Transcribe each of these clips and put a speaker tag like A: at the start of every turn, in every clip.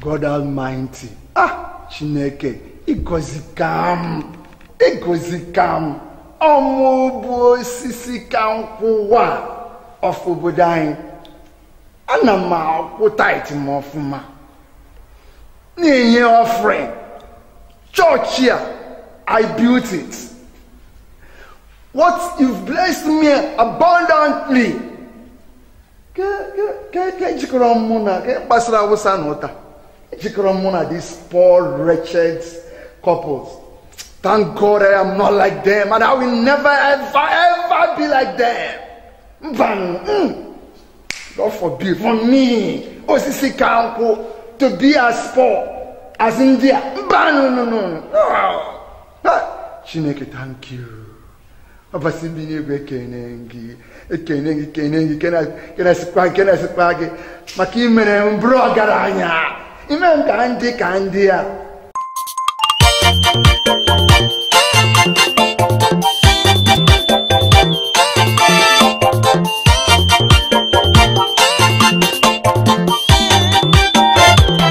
A: God Almighty. Chineke, igozikam. Omubo sisi kankuwa of obodain. Anama kutight mofuma. Niye offering. Church here, I built it. What you've blessed me abundantly. These poor, wretched couples. Thank God I am not like them, and I will never, ever be like them. God forbid for me, Osisi Kanko, to be as poor as India. No. Chineke, thank you. Abasibini kenengi kenasi makimene mbro garanya imem kandia.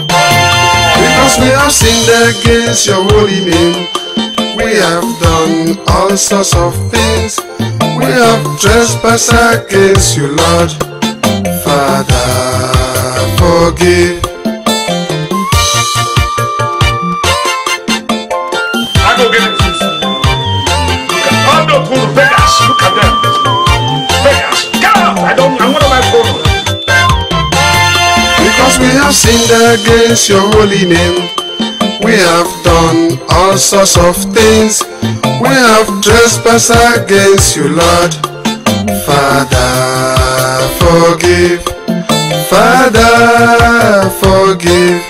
B: Because we have sinned against your holy name, we have done all sorts of things. We have trespassed against you, Lord. Father, forgive.
C: I go get it. Look at all the poor beggars. Look at them. Beggars. Get out. I'm one of my phone.
B: Because we have sinned against your holy name, we have done all sorts of things. We have trespassed against you, Lord. Father, forgive. Father, forgive.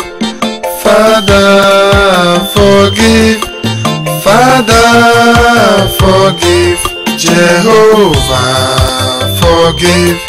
B: Father, forgive. Father, forgive. Jehovah, forgive.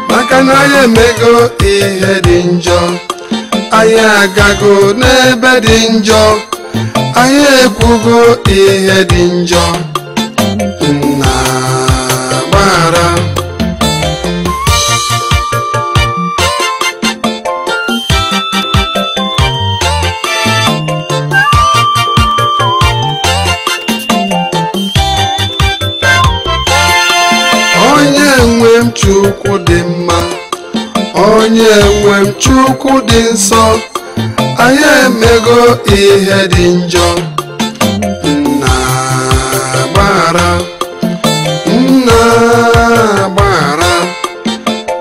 B: Makanaye mego ihe dị njọ, anyị agago n'ebe dị njọ, anyị ekwugo ihe dị njọ, nna gbara. Chukwu dị mma, onye nwe m Chukwu dị nsọ, anyị emego ihe dị njọ, nna gbara, nna gbara,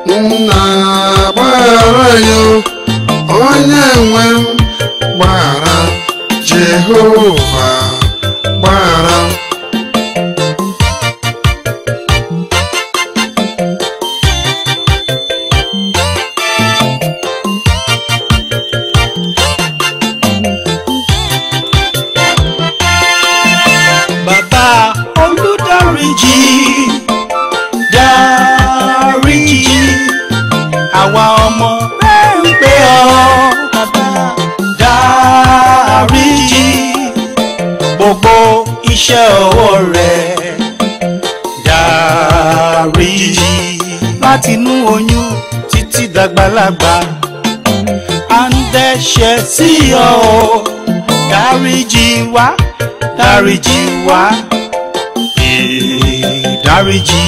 B: nna gbara yo, onye nwe m gbara, Jehova gbara.
D: Àwa ọmọ rẹ̀ ń pè ọ́ bàbá dáríjì gbogbo iṣẹ́ ọwọ́ rẹ̀ dáríjì láti inú oyún títí dàgbàlagbà à ń dẹ́ṣẹ̀ sí ọ dáríjì wá dáríjì wá dáríjì.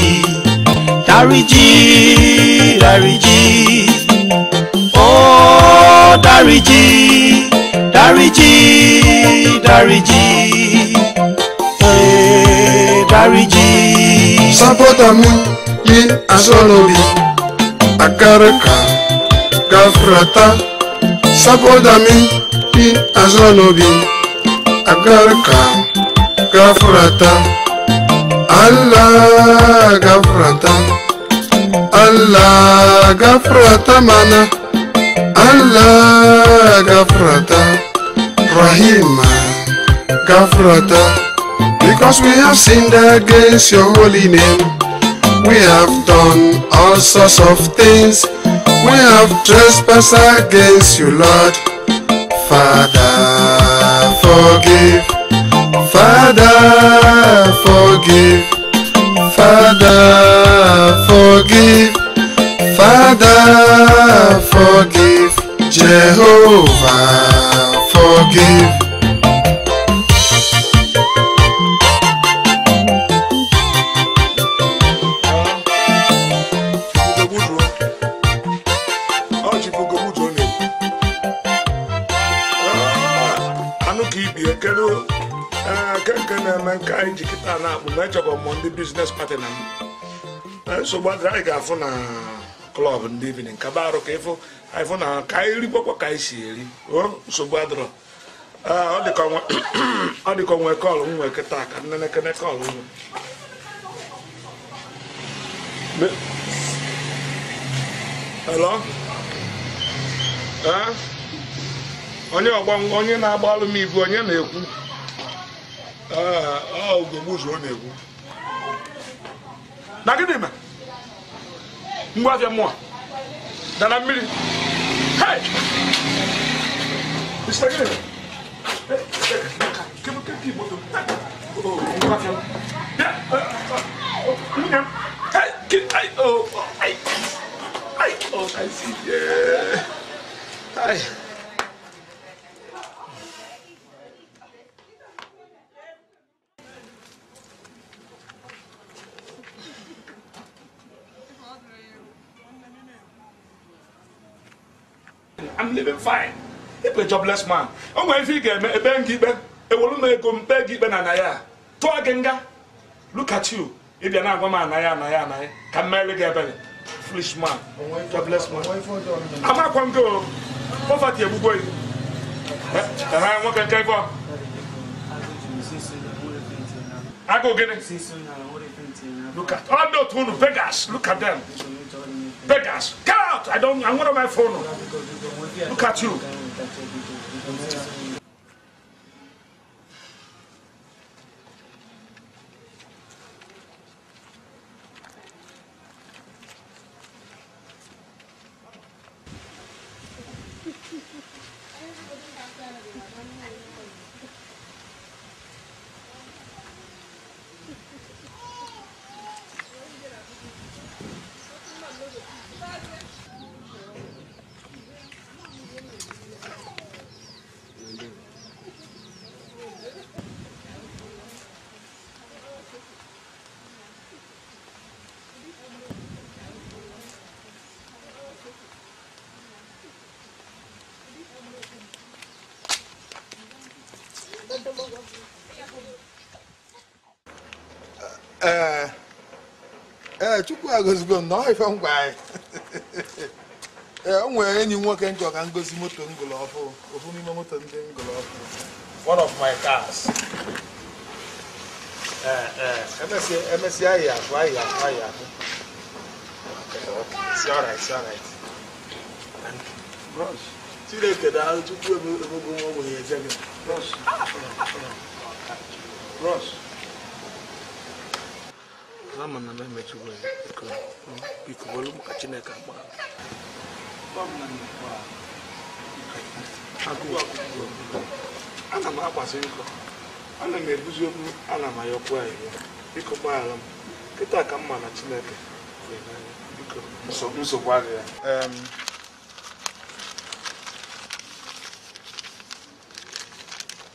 D: Dáríjì, dáríjì, oh dáríjì, dáríjì, dáríjì, dáríjì.
B: Sapota mi yin asolobi, akaraka, gafrata. Sapota mi yin asolobi, akaraka, gafrata. Allah gafrata, Allah gafrata mana, Allah gafrata, Rahima Gafrata, because we have sinned against your holy name. We have done all sorts of things. We have trespassed against you, Lord. Father, forgive. Father, forgive. Father, forgive. Father, forgive. Jehovah, forgive.
C: Business partner. So what I got for a club and living in Cabaro Cafo, I found a Kairi Boko Kaisi. Oh, so badro. All the come we call him work attack and then I can call him. Hello? On your one onion, I bother me for you. Oh, the moose on you. Nagadima. Mother more than a million. Hey! Mr. Gideon. I see. Yeah. Hi. I'm living fine. He's a jobless man. I'm going to get a bank keeper. A woman may come back keeper and I look at you. If you're not going to can marry a foolish man. Jobless man. I'm not going to go. Poverty, I'm going. And I want to take for. I go get it. Look at all those two beggars. Look at them. Beggars, get out! I want on my phone. Look at you.
A: Chukwu agozgo no ife ngwa. Onwe enyi nwoke ncho ka ngozi moto ngolo ofu. Ofu n'ime moto ndị ngolo ofu. One of my cars. MSC aya. It's all right. And Ross, today kada Chukwu ebogo mo ye jege. Ross. Mama na meme chugwe iko bolu mukachineka mwa mama na kwa ana makwasiko ana mebuzo ana mayokwa iko bala kita kama na chineke iko so kwa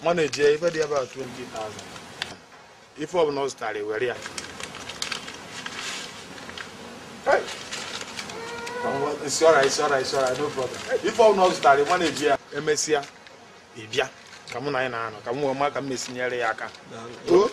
A: manager if they about 20,000 if I not start where ya. Hey. It's all right, no problem. If I not start manager MSC Ibia come on na no come on ma come mesinyere yaka. Oh.